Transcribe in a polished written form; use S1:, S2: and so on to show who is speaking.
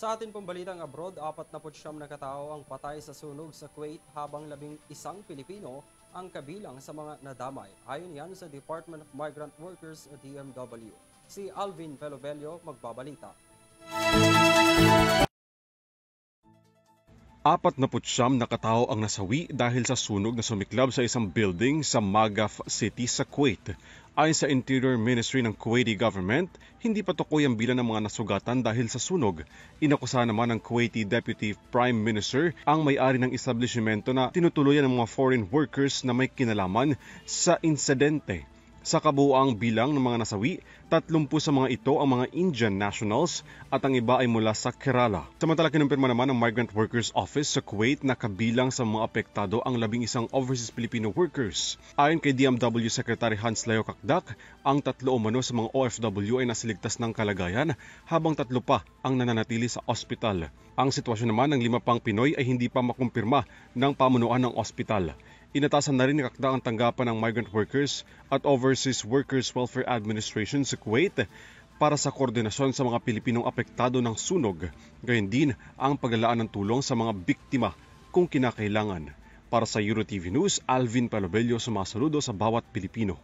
S1: Sa atin pong balitang abroad, 49 na katao ang patay sa sunog sa Kuwait habang 11 Pilipino ang kabilang sa mga nadamay. Ayon yan sa Department of Migrant Workers o DMW. Si Alvin Pelobelio magbabalita.
S2: 49 na katao ang nasawi dahil sa sunog na sumiklab sa isang building sa Magaf City sa Kuwait. Ayon sa Interior Ministry ng Kuwaiti government, hindi pa tukoy ang bilang ng mga nasugatan dahil sa sunog. Inakusahan naman ng Kuwaiti Deputy Prime Minister ang may-ari ng establishmento na tinutuluyan ng mga foreign workers na may kinalaman sa insidente. Sa kabuuang bilang ng mga nasawi, 30 sa mga ito ang mga Indian nationals at ang iba ay mula sa Kerala. Samantala kinumpirma naman ng Migrant Workers Office sa Kuwait na kabilang sa mga apektado ang 11 overseas Filipino workers. Ayon kay DMW Secretary Hans Leo Kakdak, ang 3 umano sa mga OFW ay nasiligtas ng kalagayan habang 3 pa ang nananatili sa ospital. Ang sitwasyon naman ng 5 pang Pinoy ay hindi pa makumpirma ng pamunuan ng ospital. Inatasan na rin ni Kakdak ang tanggapan ng Migrant Workers at Overseas Workers Welfare Administration sa Kuwait para sa koordinasyon sa mga Pilipinong apektado ng sunog, gayon din ang paglalaan ng tulong sa mga biktima kung kinakailangan. Para sa EuroTV News, Alvin Pelobelio sumasaludo sa bawat Pilipino.